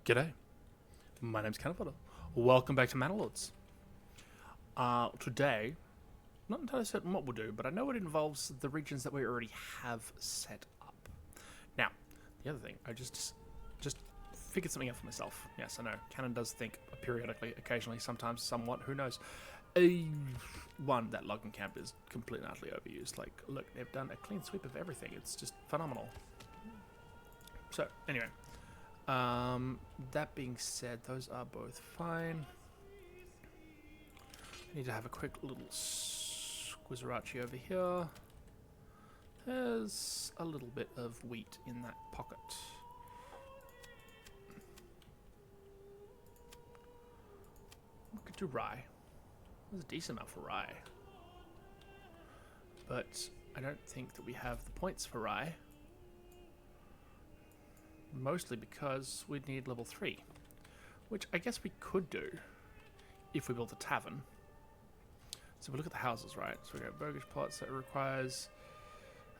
G'day, my name's Canapota. Welcome back to Manor. Today, not entirely certain what we'll do, but I know it involves the regions that we already have set up. Now, the other thing, I just figured something out for myself. Yes, I know, Canon does think periodically, occasionally, sometimes, somewhat, who knows. One, that logging camp is completely and utterly overused. Like, look, they've done a clean sweep of everything. It's just phenomenal. So, anyway. That being said, those are both fine. I need to have a quick little squizzerachi over here. There's a little bit of wheat in that pocket. We could do rye. There's a decent amount for rye. But I don't think that we have the points for rye. Mostly because we'd need level 3. Which I guess we could do if we built a tavern. So we look at the houses, right? So we got burgage pots that requires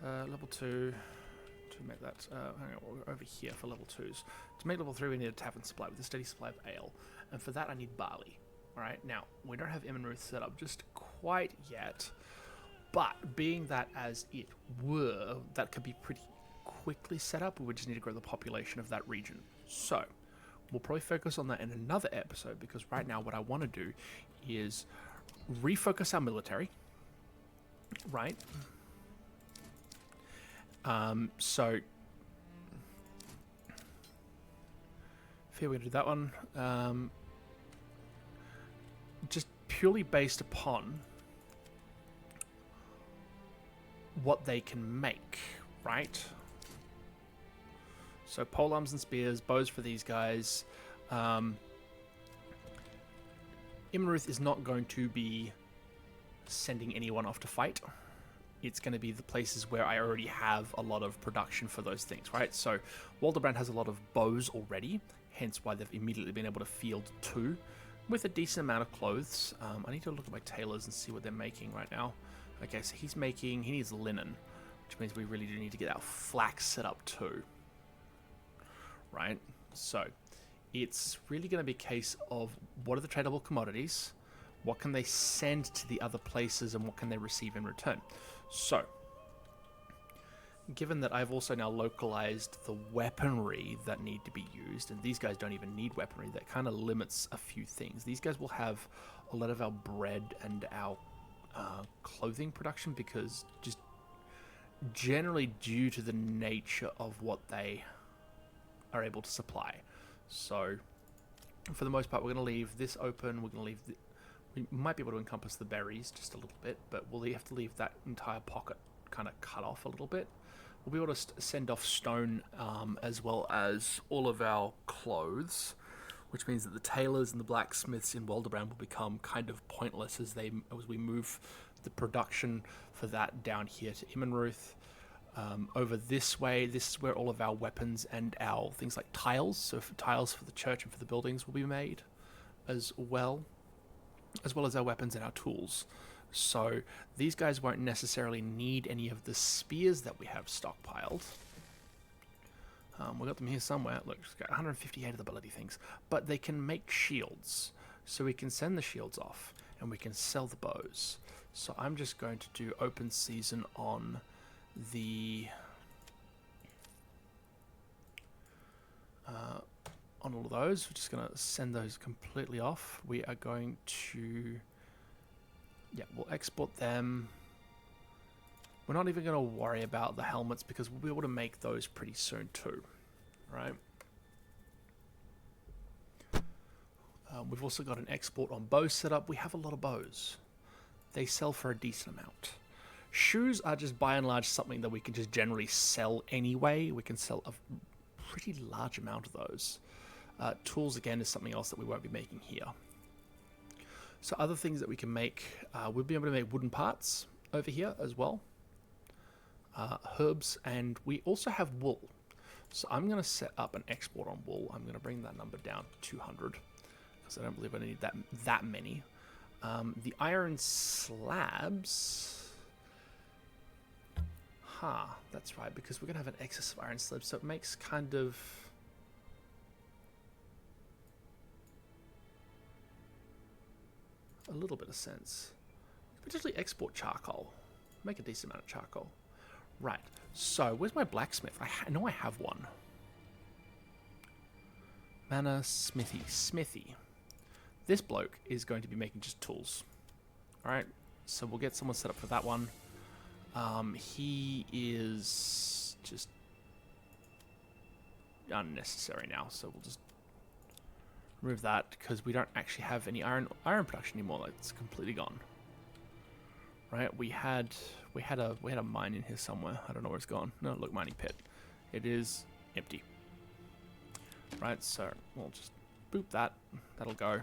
level 2 to make that. Hang on, we're over here for level 2s. To make level 3, we need a tavern supply with a steady supply of ale. And for that, I need barley. Alright, now, we don't have Manor set up just quite yet. But being that as it were, that could be pretty quickly set up. We would just need to grow the population of that region. So, we'll probably focus on that in another episode, because right now what I want to do is refocus our military, right? So if we're going to do that one, just purely based upon what they can make, right? So polearms and spears, bows for these guys. Imruth is not going to be sending anyone off to fight. It's going to be the places where I already have a lot of production for those things, right? So Waldebrand has a lot of bows already, hence why they've immediately been able to field 2 with a decent amount of clothes. I need to look at my tailors and see what they're making right now. Okay, so he needs linen, which means we really do need to get our flax set up too. Right? So, it's really going to be a case of what are the tradable commodities, what can they send to the other places, and what can they receive in return. So, given that I've also now localized the weaponry that need to be used, and these guys don't even need weaponry, that kind of limits a few things. These guys will have a lot of our bread and our clothing production, because just generally due to the nature of what they are able to supply. So for the most part, we're going to leave this open. We're going to leave we might be able to encompass the berries just a little bit, but we'll have to leave that entire pocket kind of cut off a little bit. We'll be able to send off stone, as well as all of our clothes, which means that the tailors and the blacksmiths in Waldebrand will become kind of pointless as we move the production for that down here to Immenruth. Over this way, this is where all of our weapons and our things like tiles, so tiles for the church and for the buildings will be made as well as our weapons and our tools. So these guys won't necessarily need any of the spears that we have stockpiled. We got them here somewhere. Look, we've got 158 of the bloody things. But they can make shields. So we can send the shields off, and we can sell the bows. So I'm just going to do open season on on all of those. We're just going to send those completely off. We are going to, we'll export them. We're not even going to worry about the helmets, because we'll be able to make those pretty soon too, right? We've also got an export on bows set up. We have a lot of bows. They sell for a decent amount. Shoes are just by and large something that we can just generally sell anyway. We can sell a pretty large amount of those. Tools, again, is something else that we won't be making here. So other things that we can make, we'll be able to make wooden parts over here as well. Herbs, and we also have wool. So I'm going to set up an export on wool. I'm going to bring that number down to 200, because I don't believe I need that many. The iron slabs... That's right, because we're going to have an excess of iron slabs, so it makes kind of... a little bit of sense. Potentially export charcoal. Make a decent amount of charcoal. Right. So, where's my blacksmith? I know I have one. Manor Smithy. This bloke is going to be making just tools. Alright. So, we'll get someone set up for that one. He is just unnecessary now. So, we'll just remove that because we don't actually have any iron production anymore. Like, it's completely gone. Right, we had a mine in here somewhere. I don't know where it's gone. No, look, mining pit. It is empty. Right, so we'll just boop that. That'll go.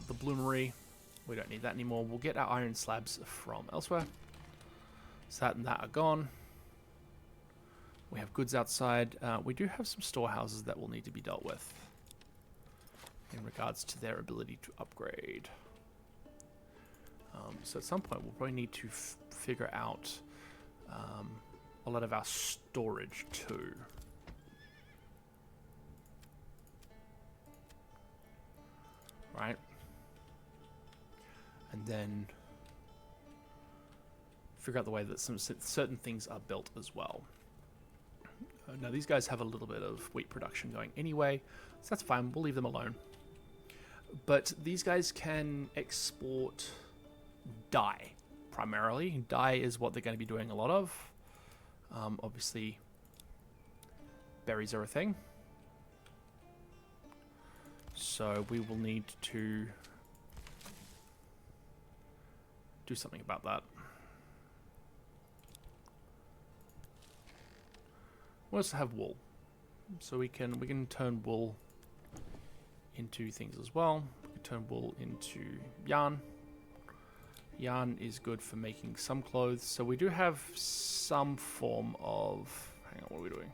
The bloomery, we don't need that anymore. We'll get our iron slabs from elsewhere. So that and that are gone. We have goods outside. We do have some storehouses that will need to be dealt with in regards to their ability to upgrade. So at some point we'll probably need to figure out a lot of our storage too. Right? And then figure out the way that some certain things are built as well. Now these guys have a little bit of wheat production going anyway, so that's fine, we'll leave them alone. But these guys can export dye, primarily. Dye is what they're going to be doing a lot of. Obviously, berries are a thing. So we will need to do something about that. We also have wool. So we can turn wool into things as well. We can turn wool into yarn. Yarn is good for making some clothes. So we do have some form of... Hang on, what are we doing?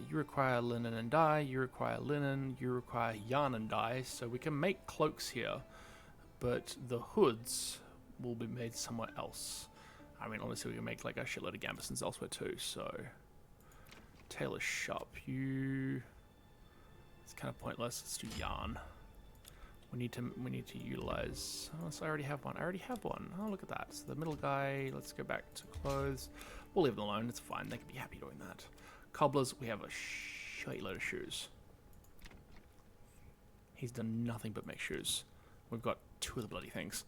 You require linen and dye. You require linen. You require yarn and dye. So we can make cloaks here. But the hoods will be made somewhere else. I mean, honestly, we can make like a shitload of gambesons elsewhere too. So... Tailor's shop. It's kind of pointless. Let's do yarn. We need to utilize... Oh, so I already have one. Oh, look at that. So the middle guy, let's go back to clothes. We'll leave them alone. It's fine. They can be happy doing that. Cobblers, we have a shitload of shoes. He's done nothing but make shoes. We've got 2 of the bloody things.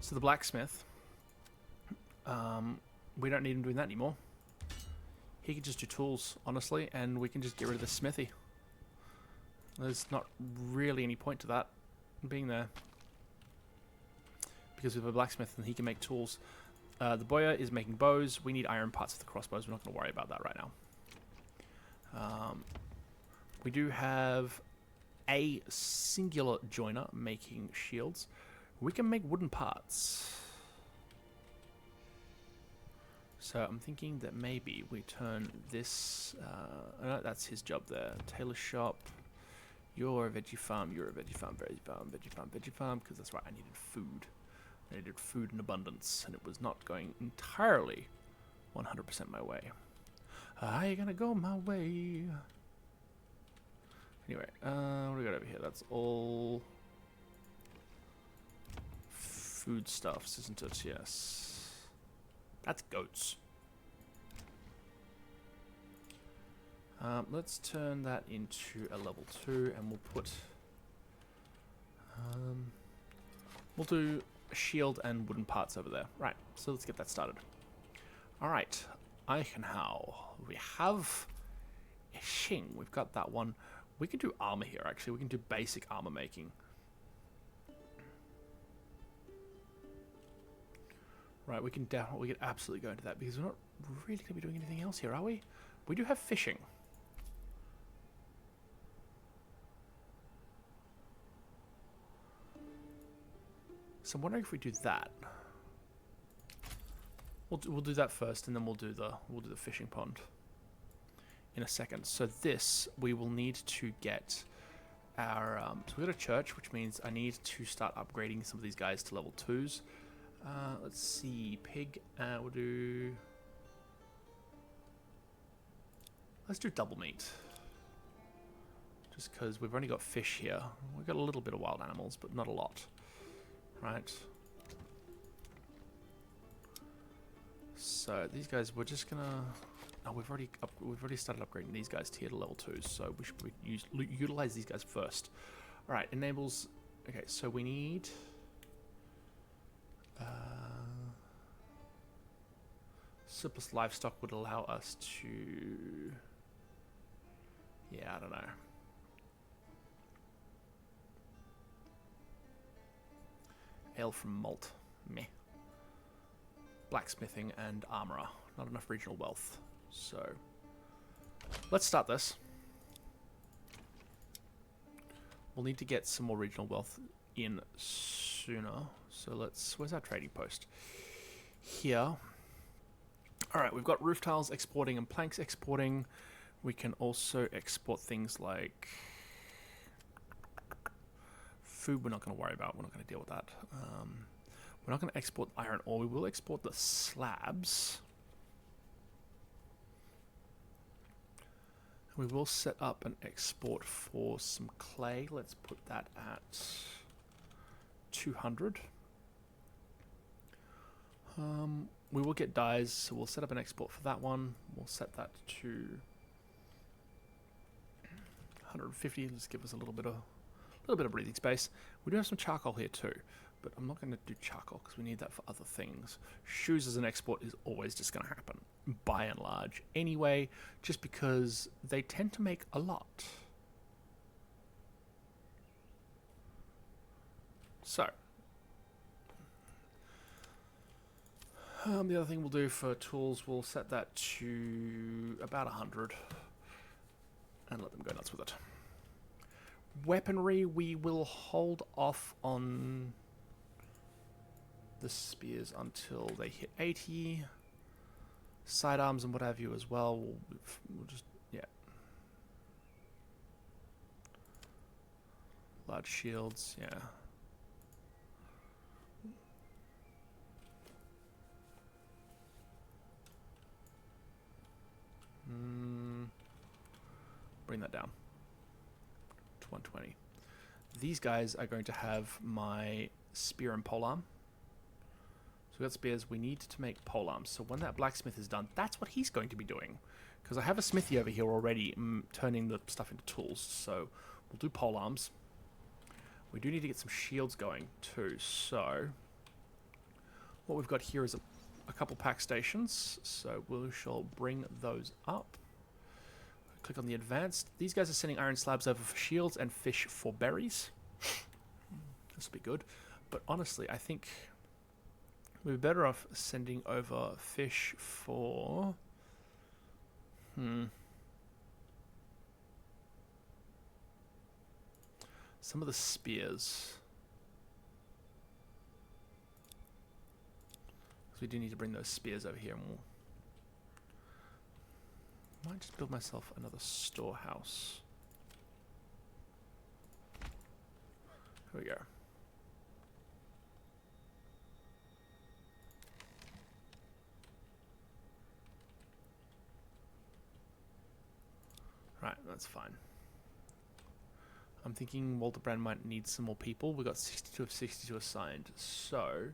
So the blacksmith, we don't need him doing that anymore. He can just do tools, honestly, and we can just get rid of the smithy. There's not really any point to that being there. Because we have a blacksmith and he can make tools. The boyar is making bows. We need iron parts for the crossbows. We're not going to worry about that right now. We do have a singular joiner making shields. We can make wooden parts. So I'm thinking that maybe we turn this... no, that's his job there. Tailor shop. You're a veggie farm, you're a veggie farm, veggie farm, veggie farm, veggie farm, because that's right, I needed food. I needed food in abundance, and it was not going entirely 100% my way. I ain't gonna go my way. Anyway, what do we got over here? That's all foodstuffs, isn't it? Yes. That's goats. Let's turn that into a level 2, and we'll put... we'll do a shield and wooden parts over there. Right, so let's get that started. Alright, Eichenhau. We have a Shing. We've got that one. We can do armor here, actually. We can do basic armor making. Right, we can absolutely go into that, because we're not really going to be doing anything else here, are we? We do have fishing. So I'm wondering if we do that. We'll do that first, and then we'll do the fishing pond in a second. So this we will need to get our. So we got a church, which means I need to start upgrading some of these guys to level 2s. Let's see, pig. We'll do. Let's do double meat. Just because we've only got fish here. We've got a little bit of wild animals, but not a lot. Right. So these guys, we're just gonna... Oh, we've already started upgrading these guys tier to level 2, so we should utilize these guys first. Alright, enables... Okay, so we need... surplus livestock would allow us to... Yeah, I don't know. Ale from malt. Meh. Blacksmithing and armorer. Not enough regional wealth. So, let's start this. We'll need to get some more regional wealth in sooner. So let's... Where's our trading post? Here. Alright, we've got roof tiles exporting and planks exporting. We can also export things like... Food we're not going to worry about. We're not going to deal with that. We're not going to export iron ore. We will export the slabs. We will set up an export for some clay. Let's put that at 200. We will get dyes, so we'll set up an export for that one. We'll set that to 150. Just give us a little bit of breathing space. We do have some charcoal here too, but I'm not going to do charcoal because we need that for other things. Shoes as an export is always just going to happen, by and large. Anyway, just because they tend to make a lot. So, the other thing we'll do for tools, we'll set that to about 100 and let them go nuts with it. Weaponry, we will hold off on the spears until they hit 80. Sidearms and what have you as well. We'll just, yeah. Large shields, yeah. Bring that down to 120. These guys are going to have my spear and polearm. So we've got spears. We need to make polearms. So when that blacksmith is done, that's what he's going to be doing. Because I have a smithy over here already, turning the stuff into tools. So we'll do polearms. We do need to get some shields going too. So what we've got here is a couple pack stations. So we shall bring those up. Click on the advanced. These guys are sending iron slabs over for shields and fish for berries. This will be good. But honestly, I think we'd be better off sending over fish for... some of the spears. Because we do need to bring those spears over here. And we'll... might just build myself another storehouse. Here we go. Right, that's fine. I'm thinking Walter Brand might need some more people. We've got 62 of 62 assigned. So,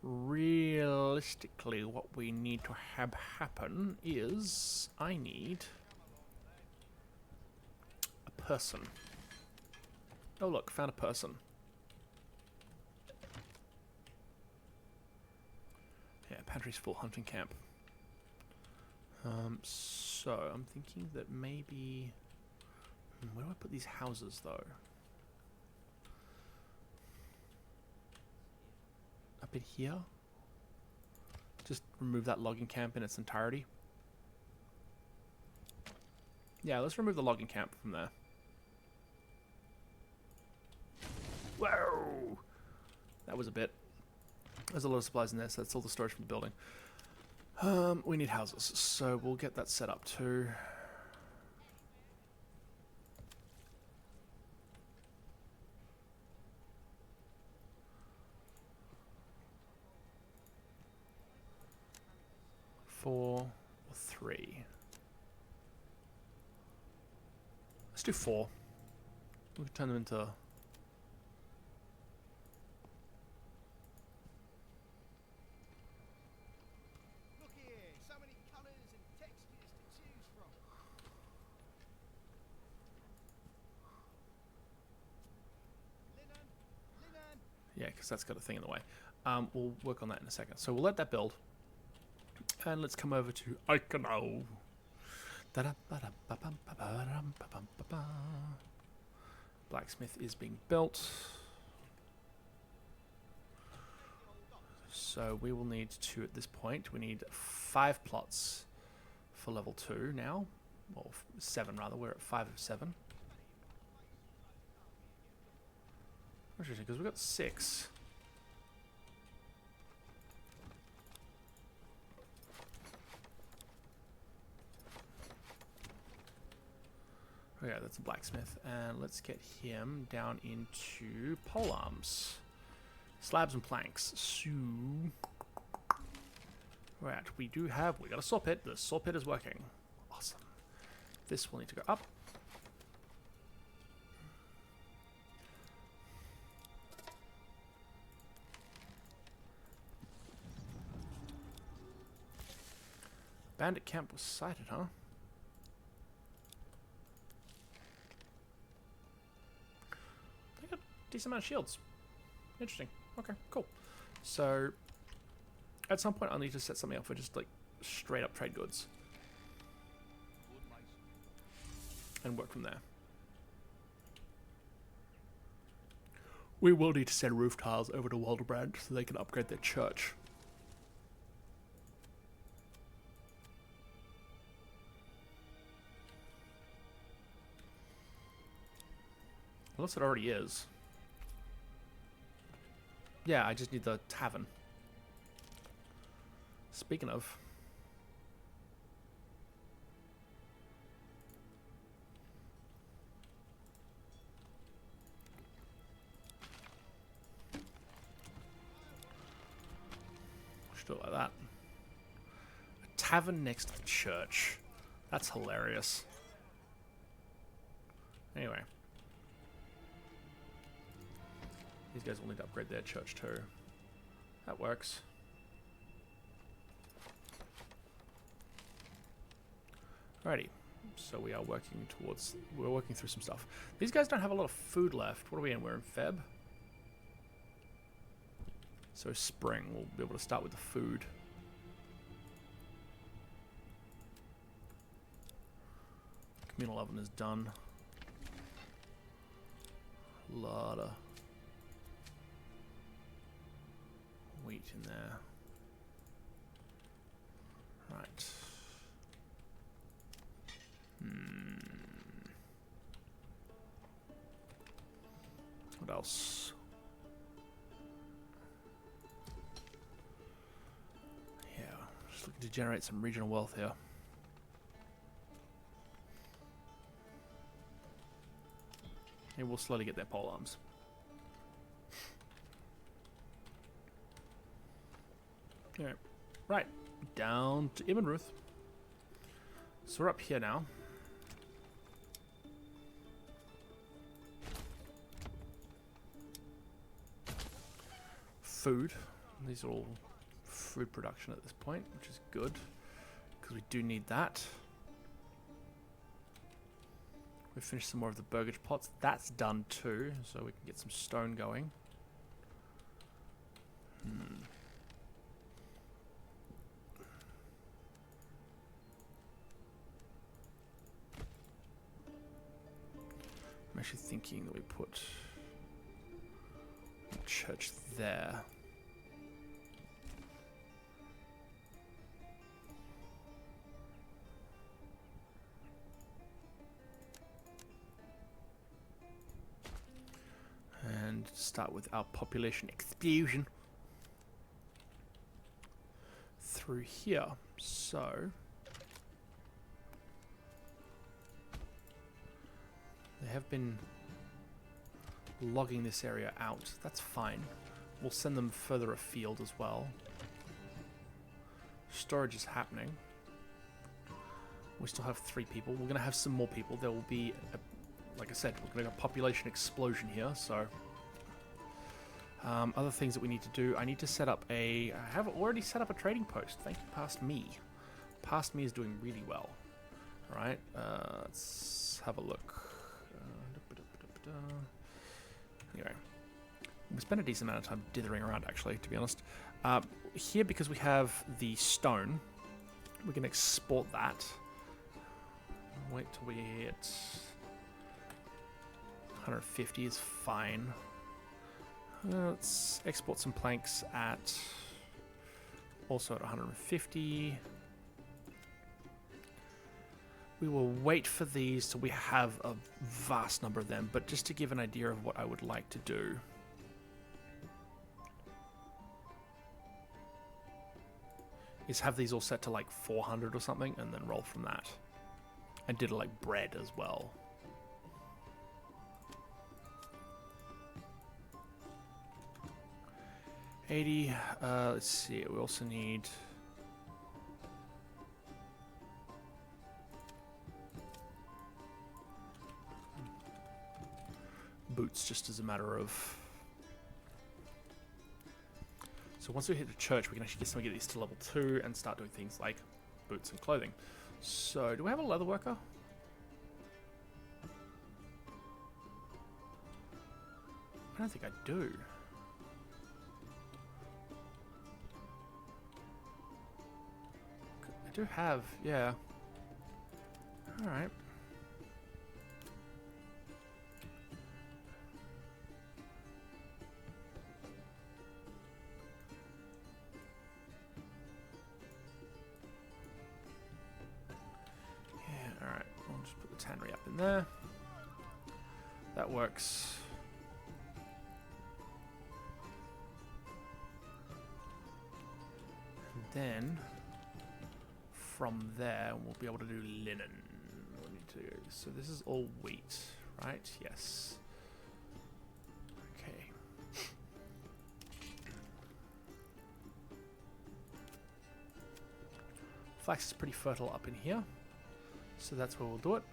realistically, what we need to have happen is I need a person. Oh look, found a person. Yeah, pantry's full, hunting camp. So I'm thinking that maybe... where do I put these houses though? Up in here? Just remove that logging camp in its entirety. Yeah, let's remove the logging camp from there. Whoa! That was a bit. There's a lot of supplies in there, so that's all the storage from the building. We need houses, so we'll get that set up too. Four or three. Let's do 4. We can turn them into... Look here, so many colours and textures to choose from. Linen, linen. Yeah, because that's got a thing in the way. We'll work on that in a second. So we'll let that build. And let's come over to Icono. Blacksmith is being built. So we will need to, at this point, we need 5 plots for level 2 now. Well, 7 rather. We're at 5 of 7. Interesting, because we've got 6. Okay, that's a blacksmith. And let's get him down into polearms. Slabs and planks. So, right, we got a saw pit. The saw pit is working. Awesome. This will need to go up. Bandit camp was sighted, huh? They got a decent amount of shields. Interesting. Okay, cool. So, at some point I'll need to set something up for just like straight up trade goods. And work from there. We will need to send roof tiles over to Waldebrand so they can upgrade their church. Unless it already is. Yeah, I just need the tavern. Speaking of... Let's do it like that. A tavern next to the church. That's hilarious. Anyway. These guys will need to upgrade their church too. That works. Alrighty. So we are working towards... We're working through some stuff. These guys don't have a lot of food left. What are we in? We're in Feb. So spring. We'll be able to start with the food. Communal oven is done. Lot of... wheat in there. Right. What else? Yeah, just looking to generate some regional wealth here. And we'll slowly get their polearms. Alright, right, down to Ibn Ruth. So we're up here now. Food. These are all food production at this point, which is good, because we do need that. We finished some more of the burgage pots. That's done too, so we can get some stone going. I'm actually thinking that we put a church there. And start with our population explosion through here. So they have been logging this area out. That's fine. We'll send them further afield as well. Storage is happening. We still have 3 people. We're going to have some more people. There will be like I said, we're going to get a population explosion here, so... other things that we need to do, I need to set up I have already set up a trading post. Thank you, Past Me. Past Me is doing really well. Alright, let's have a look. Anyway, we spent a decent amount of time dithering around, actually, to be honest. Here, because we have the stone, we can export that. Wait till we hit 150 is fine. Let's export some planks at also at 150. We will wait for these till we have a vast number of them, but just to give an idea of what I would like to do. Is have these all set to like 400 or something and then roll from that. And did like bread as well. $80. Let's see. We also need boots, just as a matter of. So once we hit the church, we can actually get some of these to level 2 and start doing things like boots and clothing. So, do we have a leather worker? I don't think I do. I do have, yeah. Alright. Yeah, alright. We'll just put the tannery up in there. That works. And then from there, we'll be able to do linen. We'll need to, so this is all wheat, right? Yes. Okay. Flax is pretty fertile up in here, so that's where we'll do it.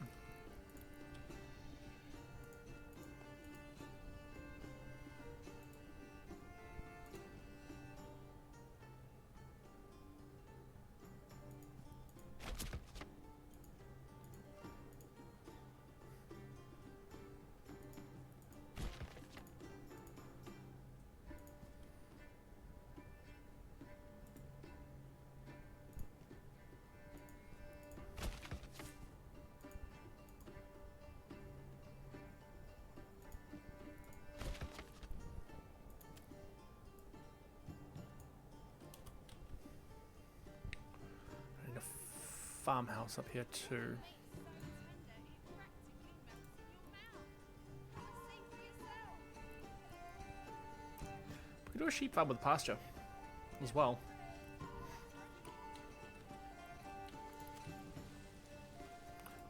Farmhouse up here too. We could do a sheep farm with pasture as well.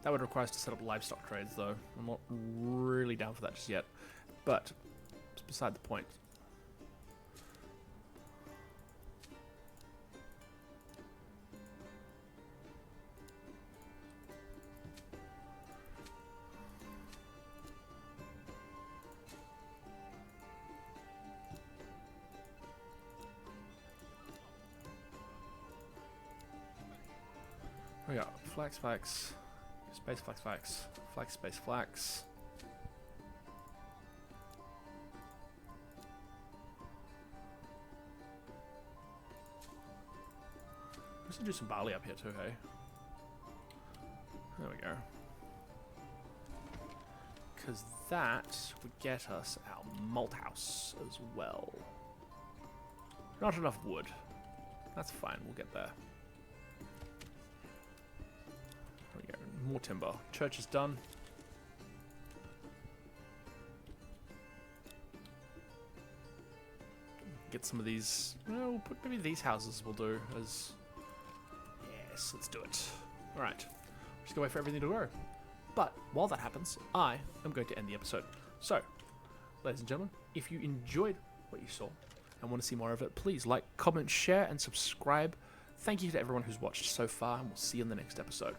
That would require us to set up livestock trades though. I'm not really down for that just yet, but it's beside the point. We got flax, flax, space, flax, flax, flax, space, flax. We should do some barley up here too, hey? There we go. Because that would get us our malt house as well. Not enough wood. That's fine, we'll get there. More timber. Church is done. Get some of these. Well, we'll put maybe these houses we'll do as. Yes, let's do it. Alright. Just gonna wait for everything to grow. But while that happens, I am going to end the episode. So, ladies and gentlemen, if you enjoyed what you saw and want to see more of it, please like, comment, share, and subscribe. Thank you to everyone who's watched so far, and we'll see you in the next episode.